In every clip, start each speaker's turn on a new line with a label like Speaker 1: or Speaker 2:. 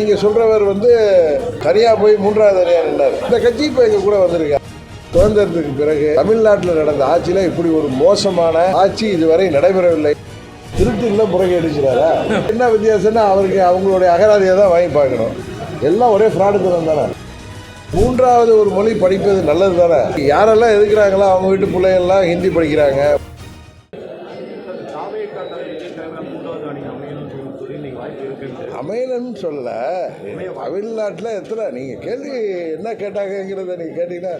Speaker 1: நீங்கள் சொல்கிறவர் வந்து தனியாக போய் மூன்றாவது அணியாக நின்றார். இந்த கட்சி இப்போ எங்கள் கூட வந்திருக்காங்க. சுதந்திரத்துக்கு பிறகு தமிழ்நாட்டில் நடந்த ஆட்சியில் இப்படி ஒரு மோசமான ஆட்சி இதுவரை நடைபெறவில்லை. திருட்டுல முறைகேடுக்கிறாரா? என்ன வித்தியாசம்னா அவருக்கு அவங்களுடைய அகராதியை தான் வாங்கி பார்க்கணும். எல்லாம் ஒரே ஃப்ராடுத்தனம் தானே. மூன்றாவது ஒரு மொழி படிப்பது நல்லது தானே. யாரெல்லாம் எதுக்குறாங்களோ அவங்க வீட்டு பிள்ளைகள்லாம் ஹிந்தி படிக்கிறாங்க. அமையலன்னு சொல்ல தமிழ்நாட்டில் எத்தனை நீங்கள் கேள்வி என்ன கேட்டாங்கிறத நீங்கள் கேட்டீங்கன்னா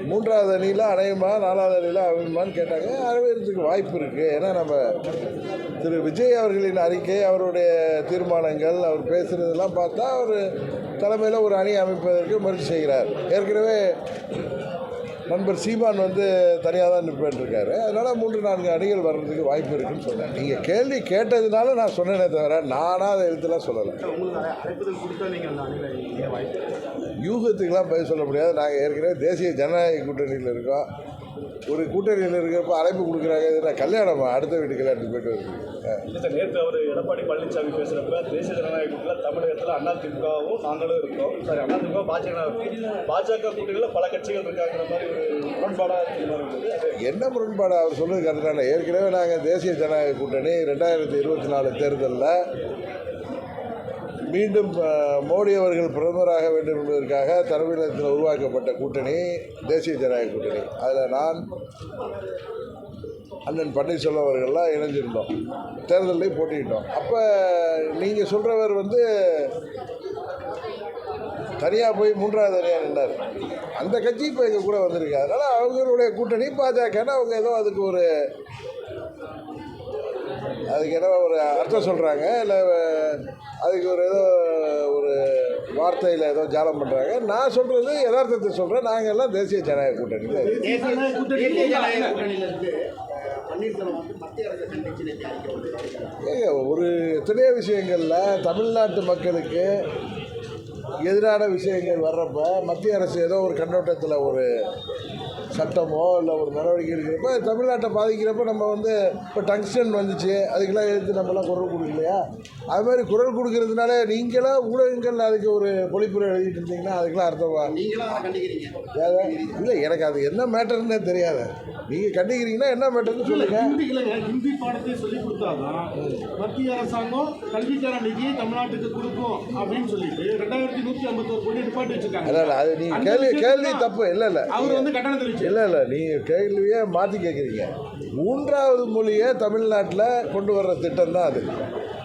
Speaker 1: மூன்றாவது அணியில் அணையுமா நாலாவது அணியில் அமையுமான்னு கேட்டாங்க. அனைவரத்துக்கு வாய்ப்பு இருக்குது. ஏன்னா நம்ம திரு விஜய் அவர்களின் அறிக்கை, அவருடைய தீர்மானங்கள், அவர் பேசுகிறதெல்லாம் பார்த்தா அவர் தலைமையில் ஒரு அணி அமைப்பதற்கு முயற்சி செய்கிறார். ஏற்கனவே நண்பர் சீமான் வந்து தனியாக தான் நிற்பேன்ருக்காரு. அதனால் 3-4 அணிகள் வர்றதுக்கு வாய்ப்பு இருக்குன்னு சொன்னேன். நீங்கள் கேள்வி கேட்டதுனால நான் சொன்னேனே தவிர நானாக அதை எழுத்துலாம் சொல்லலை. யூகத்துக்கெலாம் பதில் சொல்ல முடியாது. நாங்கள் ஏற்கனவே தேசிய ஜனநாயக கூட்டணியில் இருக்கோம். ஒரு கூட்டணியில் இருக்கிறப்ப அழைப்பு கொடுக்குறாங்க. இது நான் கல்யாணமா அடுத்த வீட்டு கல்யாணத்துக்கு போயிட்டு வருது.
Speaker 2: நேற்று அவர் எடப்பாடி பழனிசாமி பேசுகிறப்ப தேசிய ஜனநாயக கூட்டத்தில் தமிழகத்தில் அதிமுகவும் நாங்களும் இருக்கோம். சாரி, அதிமுக பாஜக கூட்டணியில் பல கட்சிகள் இருக்காங்கிற மாதிரி ஒரு முரண்பாடாக இருந்தது.
Speaker 1: என்ன முரண்பாடு அவர் சொல்லுறது கரெக்டான. ஏற்கனவே நாங்கள் தேசிய ஜனநாயக கூட்டணி 2024 தேர்தலில் மீண்டும் மோடி அவர்கள் பிரதமராக வேண்டும் என்பதற்காக தமிழகத்தில் உருவாக்கப்பட்ட கூட்டணி தேசிய ஜனநாயக கூட்டணி. அதில் நான் அண்ணன் பன்னீர்செல்வம் அவர்கள்லாம் இணைஞ்சிருந்தோம். தேர்தலையும் போட்டிக்கிட்டோம். அப்போ நீங்கள் சொல்கிறவர் வந்து தனியாக போய் மூன்றாவது அணியாக நின்றார். அந்த கட்சி இப்போ எங்கள் கூட வந்திருக்கு. அதனால் அவங்களுடைய கூட்டணி பாஜகன்னா அவங்க ஏதோ அதுக்கு என்ன ஒரு அர்த்தம் சொல்கிறாங்க, இல்லை அதுக்கு ஏதோ ஒரு வார்த்தையில் ஏதோ ஜாலம் பண்ணுறாங்க. நான் சொல்கிறது யதார்த்தத்தை சொல்கிறேன். நாங்கள் எல்லாம் தேசிய ஜனநாயக கூட்டணி. ஒரு எத்தனையோ விஷயங்களில் தமிழ்நாட்டு மக்களுக்கு எதிரான விஷயங்கள் வர்றப்ப மத்திய அரசு ஏதோ ஒரு கண்ணோட்டத்தில் ஒரு சட்டமோ இல்லை ஒரு நடவடிக்கை எடுக்கிறப்ப தமிழ்நாட்டை பாதிக்கிறப்ப நம்ம வந்து இப்போ டங்ஸ்டன் வந்துச்சு, அதுக்கெல்லாம் எடுத்து நம்மலாம் குரல் கொடுக்கலையா? அது மாதிரி குரல் கொடுக்கறதுனால நீங்களாம் ஊடகங்கள் அதுக்கு ஒரு பொழிப்புரை எழுதிட்டு இருந்தீங்கன்னா அதுக்கெல்லாம் அர்த்தமா? இல்லை, எனக்கு அது என்ன மேட்டர்னே தெரியாது. நீங்கள் கண்டிக்கிறீங்கன்னா என்ன மேட்டர்னு சொல்லுங்கள்.
Speaker 3: ஹிந்தி பாடத்தை சொல்லி கொடுத்தாதான் மத்திய அரசாங்கம் கல்விக்கான நிதியை தமிழ்நாட்டுக்கு கொடுக்கும் அப்படின்னு சொல்லிட்டு 2151 கோடி நிப்பாட்டி வச்சிருக்காங்க.
Speaker 1: அதனால் அது நீங்கள் கேள்வி தப்பு. இல்லை
Speaker 3: அவர் வந்து கட்டணம் தெரிவிச்சு
Speaker 1: இல்லை நீங்கள் கேள்வியே மாற்றி கேட்குறீங்க. மூன்றாவது மொழியை தமிழ்நாட்டில் கொண்டு வர்ற திட்டம் தான்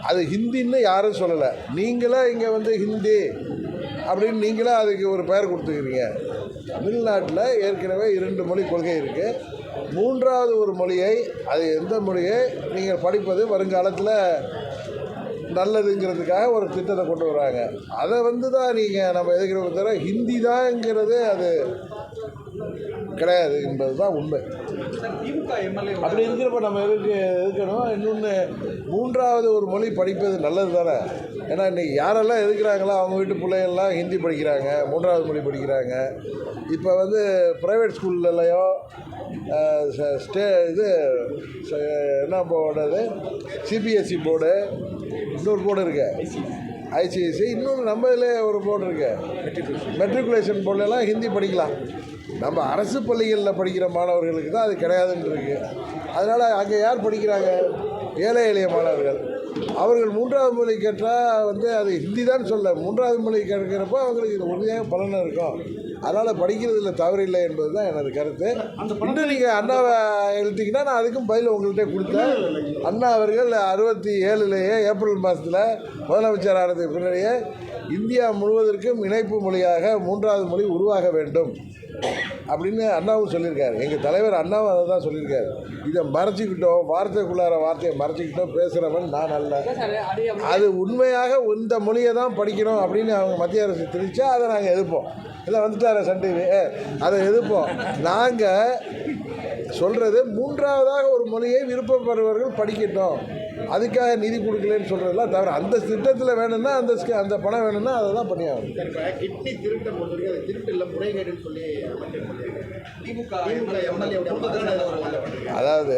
Speaker 1: அது ஹிந்தின்னு யாரும் சொல்லலை. நீங்களே இங்கே வந்து ஹிந்தி அப்படின்னு நீங்களே அதுக்கு ஒரு பெயர் கொடுத்துக்கிறீங்க. தமிழ்நாட்டில் ஏற்கனவே 2 மொழி கொள்கை இருக்குது. மூன்றாவது ஒரு மொழியை, அது எந்த மொழியை நீங்கள் படிப்பது வருங்காலத்தில் நல்லதுங்கிறதுக்காக ஒரு திட்டத்தை கொண்டு வராங்க. அதை வந்து தான் நீங்கள் நம்ம எதுக்கிறோம் தவிர ஹிந்தி தான்ங்கிறது அது கிடையாது என்பது தான் உண்மை. அப்படி இருக்கிறப்ப நம்ம எதுக்கணும்? இன்னொன்று, மூன்றாவது ஒரு மொழி படிப்பது நல்லது தானே. ஏன்னா இன்றைக்கி யாரெல்லாம் எதுக்குறாங்களோ அவங்க வீட்டு பிள்ளைகள்லாம் ஹிந்தி படிக்கிறாங்க, மூன்றாவது மொழி படிக்கிறாங்க. இப்போ வந்து ப்ரைவேட் ஸ்கூல்லையோ என்ன போர்டு, சிபிஎஸ்சி போர்டு, இன்னொரு போர்டு இருக்கு, ஐசிஐசி, இன்னொன்று நம்ம இதில் ஒரு போர்டு இருக்குது, மெட்ரிகுலேஷன் போர்டுலாம் ஹிந்தி படிக்கலாம். நம்ம அரசு பள்ளிகளில் படிக்கிற மாணவர்களுக்கு தான் அது கிடையாதுன்னு இருக்குது. அதனால் அங்கே யார் படிக்கிறாங்க? ஏழை எளிய மாணவர்கள். அவர்கள் மூன்றாவது மொழி கேட்டால் வந்து அது ஹிந்தி தான் சொல்ல, மூன்றாவது மொழி கேட்குறப்போ அவங்களுக்கு இது உறுதியாக பலனாக இருக்கும். அதனால் படிக்கிறதுல தவறில்லை என்பது தான் எனது கருத்து. இன்னும் நீங்கள் அண்ணாவை எழுத்திங்கன்னா நான் அதுக்கும் பதில் உங்கள்கிட்ட கொடுத்தேன். அண்ணா அவர்கள் 67 ஏப்ரல் மாதத்தில் முதலமைச்சர் ஆனதுக்கு பின்னாடியே இந்தியா முழுவதற்கும் இணைப்பு மொழியாக மூன்றாவது மொழி உருவாக வேண்டும் அப்படின்னு அண்ணாவும் சொல்லியிருக்காரு. எங்கள் தலைவர் அண்ணாவும் அதை தான் சொல்லியிருக்காரு. இதை மறைச்சிக்கிட்டோம், வார்த்தைக்குள்ளார வார்த்தையை மறைச்சிக்கிட்டோம் பேசுகிறவன் நான் அல்ல. அது உண்மையாக இந்த மொழியை தான் படிக்கணும் அப்படின்னு அவங்க மத்திய அரசு திணிச்சா அதை நாங்கள் எதிர்ப்போம். இல்லை வந்துட்டார சன் டிவி, அதை எதிர்ப்போம். நாங்கள் சொல்கிறது மூன்றாவதாக ஒரு மொழியை விருப்பப்படுறவர்கள் படிக்கட்டும், அதுக்காக நிதி கொடுக்கலன்னு சொல்கிறதெல்லாம் தவிர அந்த திட்டத்தில் வேணும்னா அந்த பணம் வேணும்னா அதை தான் பண்ணியாகணும்.
Speaker 3: கிட்னி திருட்டை பொறுத்தவரைக்கும் அது திருட்டு இல்லை, முறைகேடுன்னு சொல்லி
Speaker 1: அதாவது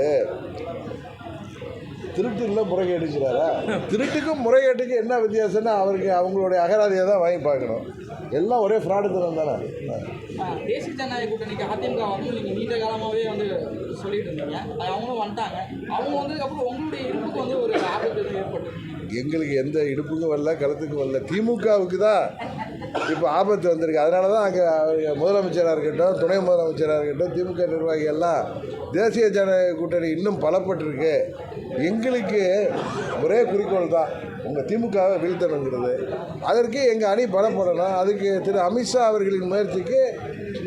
Speaker 1: திருட்டு இல்லை முறைகேடுங்கிறாரா? திருட்டுக்கும் முறைகேட்டுக்கும் என்ன வித்தியாசம்னா அவங்களுடைய அகராதியை தான் வாங்கி பார்க்கணும். எல்லாம் ஒரே ஃப்ராடுத்தனம் தானே.
Speaker 4: தேசிய ஜனநாயக கூட்டணிக்கு அதிமுக வந்து நீங்கள் நீண்ட காலமாகவே வந்து சொல்லிட்டு இருந்தீங்க, அவங்களும் வந்துட்டாங்க. அவங்க வந்ததுக்கப்புறம் உங்களுடைய இருப்புக்கு வந்து ஒரு ஆபத்து ஏற்பட்டு
Speaker 1: எங்களுக்கு எந்த இடுப்புக்கும் வரல, கழுத்துக்கும் வரல. திமுகவுக்கு தான் இப்போ ஆபத்து வந்திருக்கு. அதனால தான் அங்கே முதலமைச்சராக இருக்கட்டும், துணை முதலமைச்சராக இருக்கட்டும், திமுக நிர்வாகிகள்லாம் தேசிய ஜனநாயக கூட்டணி இன்னும் பலப்பட்டிருக்கு. எங்களுக்கு ஒரே குறிக்கோள் தான், உங்கள் திமுகவை வீழ்த்தணுங்கிறது. அதற்கு எங்கள் அணி பலப்படணும். அதுக்கு திரு அமித்ஷா அவர்களின் முயற்சிக்கு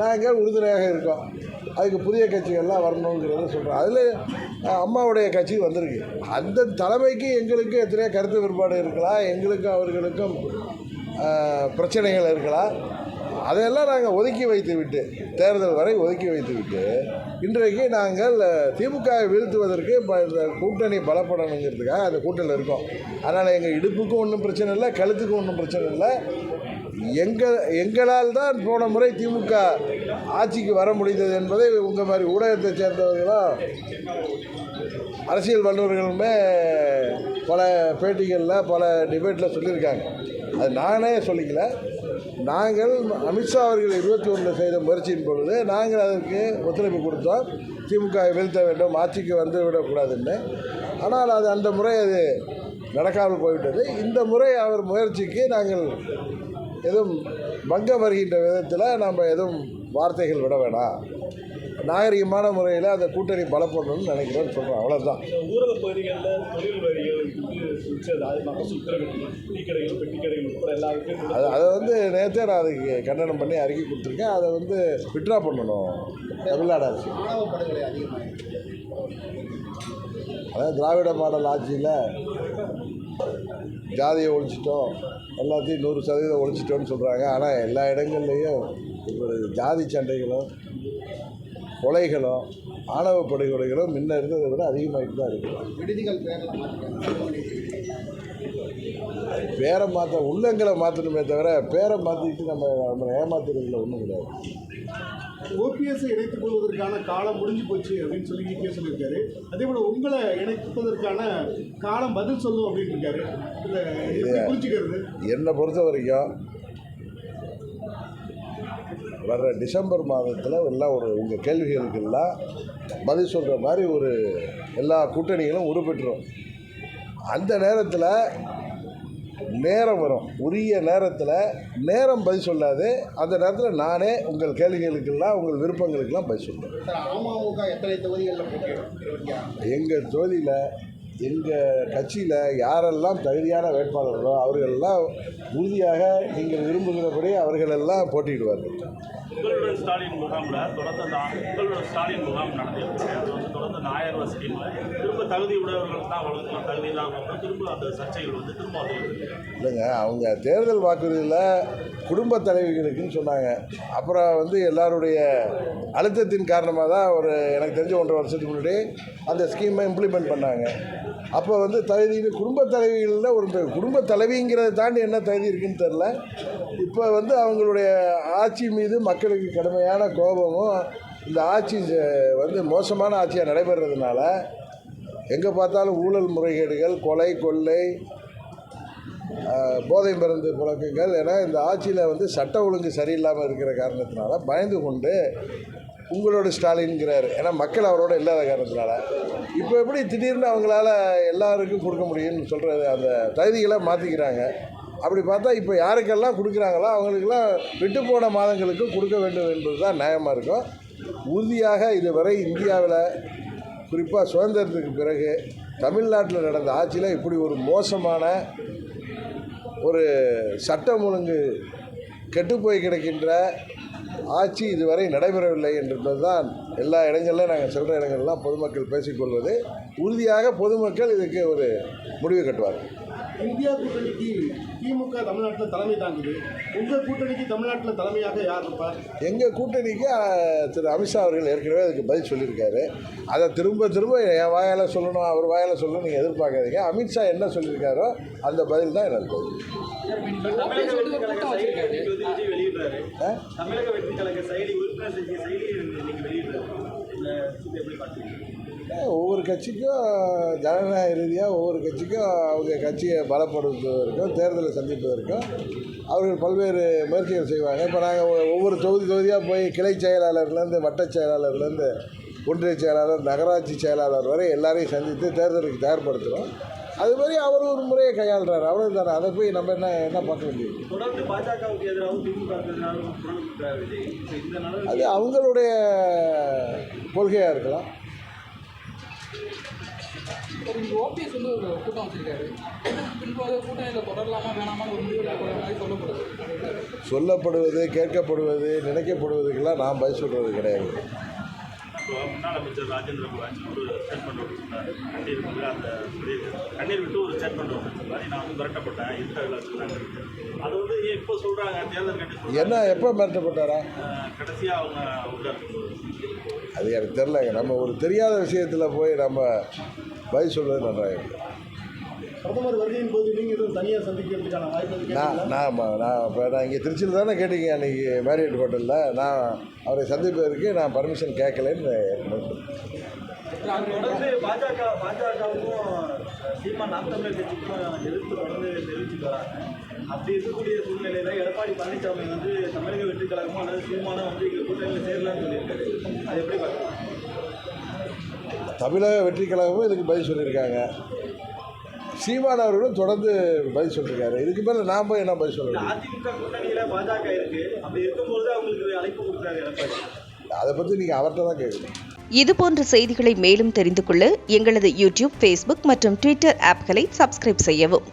Speaker 1: நாங்கள் உறுதுணையாக இருக்கோம். அதுக்கு புதிய கட்சிகள்லாம் வரணுங்கிறத சொல்கிறோம். அதில் அம்மாவுடைய கட்சி வந்திருக்கு. அந்த தலைமைக்கு எங்களுக்கு எத்தனையோ கருத்து வேறுபாடு இருக்கலாம், எங்களுக்கும் அவர்களுக்கும் பிரச்சனைகள் இருக்கலாம். அதையெல்லாம் நாங்கள் ஒதுக்கி வைத்து விட்டு, தேர்தல் வரை ஒதுக்கி வைத்து விட்டு, இன்றைக்கு நாங்கள் திமுகவை வீழ்த்துவதற்கு இந்த கூட்டணி பலப்படணுங்கிறதுக்காக அந்த கூட்டணியில் இருக்கோம். அதனால் எங்கள் இடுப்புக்கும் ஒன்றும் பிரச்சனை இல்லை, கழுத்துக்கும் ஒன்றும் பிரச்சனை இல்லை. எங்களால் தான் போன முறை திமுக ஆட்சிக்கு வர முடிந்தது என்பதை உங்கள் மாதிரி ஊடகத்தை சேர்ந்தவர்களும் அரசியல் வல்லுநர்களுமே பல பேட்டிகளில் பல டிபேட்டில் சொல்லியிருக்காங்க. அது நானே சொல்லிக்கல. நாங்கள் அமித்ஷா அவர்கள் 21 செய்த முயற்சியின் பொழுது நாங்கள் அதற்கு ஒத்துழைப்பு கொடுத்தோம். திமுகவை வீழ்த்த வேண்டும், ஆட்சிக்கு வந்து விடக்கூடாதுன்னு. ஆனால் அது அந்த முறை அது நடக்காமல் போய்விட்டது. இந்த முறை அவர் முயற்சிக்கு நாங்கள் எதுவும் பங்கம் வருகின்ற விதத்தில் நம்ம எதுவும் வார்த்தைகள் விட வேணாம், நாகரிகமான முறையில் அந்த கூட்டணி பலப்படணும்னு நினைக்கிறோன்னு சொல்கிறோம். அவ்வளோதான்.
Speaker 2: ஊரக பகுதிகளில் தொழில் வரிகள் டீக்கடைகள், பெட்டிக்கடைகள் உட்பட எல்லாருக்கும்
Speaker 1: அதை வந்து நேற்றே நான் அதுக்கு கண்டனம் பண்ணி அறிக்கை கொடுத்துருக்கேன். அதை வந்து விட்ரா பண்ணணும் தமிழ்நாடு அரசு. அதாவது திராவிட மாடல் ஆட்சியில் ஜாதியை ஒழிச்சிட்டோம், எல்லாத்தையும் 100% ஒழிச்சிட்டோன்னு சொல்கிறாங்க. ஆனால் எல்லா இடங்கள்லேயும் ஒரு ஜாதி சண்டைகளும் கொலைகளும் ஆணவ படுகொலைகளும் முன்ன இருந்ததை விட அதிகமாகிட்டு தான் இருக்குது.
Speaker 3: விடுதிகள்
Speaker 1: பேரை மாற்ற உள்ளங்களை மாற்றணுமே தவிர பேரை மாற்றிக்கிட்டு நம்ம ஏமாத்துறதுல ஒன்றும் கிடையாது.
Speaker 3: ஓபிஎஸ்ஸை இணைத்துக் கொள்வதற்கான காலம் முடிஞ்சு போச்சு அப்படின்னு சொல்லி இபிஎஸ் சொல்லியிருக்காரு. அதே போல் உங்களை இணைப்பதற்கான காலம் பதில் சொல்லும் அப்படின்னு இருக்காரு. இதை புரிஞ்சுக்கிறது
Speaker 1: என்னை பொறுத்த வரைக்கும் வர்ற டிசம்பர் மாதத்தில் எல்லாம் உங்கள் கேள்விகளுக்கெல்லாம் பதில் சொல்கிற மாதிரி எல்லா கூட்டணிகளும் உருப்பெற்றுரும். அந்த நேரத்தில் நேரம் வரும், உரிய நேரத்தில் நேரம் பதில் சொல்லாது. அந்த நேரத்தில் நானே உங்கள் கேள்விகளுக்கெல்லாம் உங்கள் விருப்பங்களுக்கெல்லாம் பதில் சொல்லுவேன்.
Speaker 3: அமமுக எத்தனை தொகுதிகளில்
Speaker 1: எங்கள் தொகுதியில் எங்கள் கட்சியில் யாரெல்லாம் தகுதியான வேட்பாளர்களோ அவர்களெல்லாம் உறுதியாக நீங்கள் விரும்புகிறபடி அவர்களெல்லாம் போட்டியிடுவார்கள்.
Speaker 5: உங்களுடன் ஸ்டாலின் முகாமில் உங்களுடன் ஸ்டாலின் முகாம் நடந்திருக்கு. அது வந்து தொடர்ந்து நாயர் வசதியில் திரும்ப தகுதி உடையவர்கள் தான் வளர்க்கலாம், தகுதி இல்லாமல் திரும்ப அந்த சர்ச்சைகள் வந்து திரும்ப அது
Speaker 1: இல்லைங்க. அவங்க தேர்தல் வாக்குறுதியில் குடும்ப தலைவிகளுக்குன்னு சொன்னாங்க. அப்புறம் வந்து எல்லாருடைய அழுத்தத்தின் காரணமாக தான் எனக்கு தெரிஞ்ச 1.5 வருஷத்துக்கு முன்னாடி அந்த ஸ்கீமை இம்ப்ளிமெண்ட் பண்ணாங்க. அப்போ வந்து தகுதின்னு குடும்ப தலைவிகளில் குடும்ப தலைவிங்கிறத தாண்டி என்ன தகுதி இருக்குன்னு தெரில. இப்போ வந்து அவங்களுடைய ஆட்சி மீது மக்களுக்கு கடுமையான கோபமும், இந்த ஆட்சி வந்து மோசமான ஆட்சியாக நடைபெறதுனால எங்கே பார்த்தாலும் ஊழல் முறைகேடுகள், கொலை கொள்ளை, போதை மருந்து புழக்கங்கள் என இந்த ஆட்சியில் வந்து சட்ட ஒழுங்கு சரியில்லாமல் இருக்கிற காரணத்தினால பயந்து கொண்டு உங்களோட ஸ்டாலின்ங்கிறார். ஏன்னா மக்கள் அவரோட இல்லாத காரணத்தினால இப்போ எப்படி திடீர்னு அவங்களால எல்லாருக்கும் கொடுக்க முடியும்னு சொல்கிறது, அந்த தகுதிகளை மாற்றிக்கிறாங்க. அப்படி பார்த்தா இப்போ யாருக்கெல்லாம் கொடுக்குறாங்களோ அவங்களுக்கெல்லாம் விட்டு போன மாதங்களுக்கு கொடுக்க வேண்டும் என்பது தான் நியாயமாக இருக்கும். உறுதியாக இதுவரை இந்தியாவில் குறிப்பாக சுதந்திரத்துக்கு பிறகு தமிழ்நாட்டில் நடந்த ஆட்சியில் இப்படி ஒரு மோசமான சட்டம் ஒழுங்கு கெட்டுப்போய் கிடக்கின்ற ஆட்சி இதுவரை நடைபெறவில்லை என்பது தான் எல்லா இடங்களிலும் நாங்கள் சொல்கிற இடங்கள்லாம் பொதுமக்கள் பேசிக்கொள்வது. உறுதியாக பொதுமக்கள் இதுக்கு ஒரு முடிவு கட்டுவார்கள்.
Speaker 3: இந்தியா கூட்டணிக்கு திமுக தமிழ்நாட்டில் தலைமை தாங்குது. உங்கள் கூட்டணிக்கு தமிழ்நாட்டில் தலைமையாக யார் இருப்பார்?
Speaker 1: எங்கள் கூட்டணிக்கு திரு அமித்ஷா அவர்கள் ஏற்கனவே அதுக்கு பதில் சொல்லியிருக்காரு. அதை திரும்ப என் வாயால் சொல்லணும், அவர் வாயால் சொல்லணும் நீங்கள் எதிர்பார்க்காதீங்க. அமித்ஷா என்ன சொல்லியிருக்காரோ அந்த பதில் தான் எனக்கு பதில்.
Speaker 2: தமிழக வெற்றி கழக செயலி உறுப்பினர் செய்தியை வெளியிடுறாரு.
Speaker 1: ஒவ்வொரு கட்சிக்கும் ஜனநாயக ரீதியாக ஒவ்வொரு கட்சிக்கும் அவங்க கட்சியை பலப்படுத்துவதற்கும் தேர்தலை சந்திப்பதற்கும் அவர்கள் பல்வேறு முயற்சிகள் செய்வாங்க. இப்போ நாங்கள் ஒவ்வொரு தொகுதியாக போய் கிளை செயலாளர்லேருந்து வட்ட செயலாளர்லேருந்து ஒன்றிய செயலாளர் நகராட்சி செயலாளர் வரை எல்லாரையும் சந்தித்து தேர்தலுக்கு தயார்படுத்துகிறோம். அது மாதிரி அவர் ஒரு முறையை கையாளுறாரு, அவ்வளோ தானே. அதை போய் நம்ம என்ன பார்க்க வேண்டியது?
Speaker 2: தொடர்ந்து பாஜகவுக்கு எதிராகவும் திமுகவுக்கு எதிராகவும் குரல் கொடுக்கிறார் விஜய். இந்த நாள்
Speaker 1: அது அவங்களுடைய கொள்கையாக இருக்கலாம்.
Speaker 4: இங்கே ஓபிஎஸ் வந்து ஒரு கூட்டம் வச்சிருக்காரு. பின்பு வந்து கூட்டணியில் தொடரலாமா வேணாமான்னு ஒரு முடிவு மாதிரி
Speaker 1: சொல்லப்படுவது, கேட்கப்படுவது, நினைக்கப்படுவதுக்கெல்லாம் நான் பதில் சொல்கிறது கிடையாது.
Speaker 5: இப்போ முன்னாள் அமைச்சர் ராஜேந்திர பாலாஜி ஒரு ஸ்டேட்மெண்ட் கொடுத்துருந்தாரு. கண்ணீர் விட்டு ஒரு ஸ்டேட்மெண்ட் கொடுத்துருந்தாரு. நான் வந்து மிரட்டப்பட்டேன் இன்டர்வியூவில் சொன்னாங்க. அது வந்து ஏன் இப்போ சொல்கிறாங்க தேர்தல் கண்டிப்பாக
Speaker 1: என்ன எப்போ மிரட்டப்பட்டாரா?
Speaker 5: கடைசியாக அவங்க உள்ளார்.
Speaker 1: அது எனக்கு தெரிலங்க. நம்ம ஒரு தெரியாத விஷயத்தில் போய் நம்ம பதில் சொல்கிறது நன்றாக இருக்குது.
Speaker 3: பிரதமர் வருகையின் போது நீங்கள் எதுவும் தனியாக சந்திக்கிறதுக்கான வாய்ப்பு
Speaker 1: நான் இங்கே திருச்சியில் தானே கேட்டீங்க அன்றைக்கி மேரியட் ஹோட்டலில். நான் அவரை சந்திப்பதற்கு நான் பர்மிஷன் கேட்கலன்னு
Speaker 2: தொடர்ந்து பாஜகவுக்கும் சீமான் நாம் தமிழர் கட்சிக்கும் எதிர்த்து தொடர்ந்து தெரிவிச்சுட்டு வராங்க. அப்படி இருக்கக்கூடிய சூழ்நிலையில் எடப்பாடி பழனிசாமி வந்து தமிழக வெற்றி கழகமோ அல்லது சீமானோ வந்து இங்கே கூட்டணியில் சேரலான்னு சொல்லியிருக்காரு. அது எப்படி பார்க்கலாம்?
Speaker 1: தமிழக வெற்றி கழகமும் இதுக்கு பதில் சொல்லியிருக்காங்க. சீமான் அவர்களும் தொடர்ந்து பதில் சொல்லியிருக்காரு. இதுக்கு மேலே நான் போய் என்ன பதில் சொல்கிறேன்?
Speaker 2: அதிமுக கூட்டணியில் பாஜக இருக்குது. அப்படி இருக்கும்போது அவங்களுக்கு அழைப்பு கொடுக்குறாரு எடப்பாடி.
Speaker 1: அதை பற்றி நீங்கள் அவர்கிட்ட தான் கேட்கணும்.
Speaker 6: இதுபோன்ற செய்திகளை மேலும் தெரிந்து கொள்ள எங்களது யூடியூப், ஃபேஸ்புக் மற்றும் ட்விட்டர் ஆப்களை சப்ஸ்கிரைப் செய்யவும்.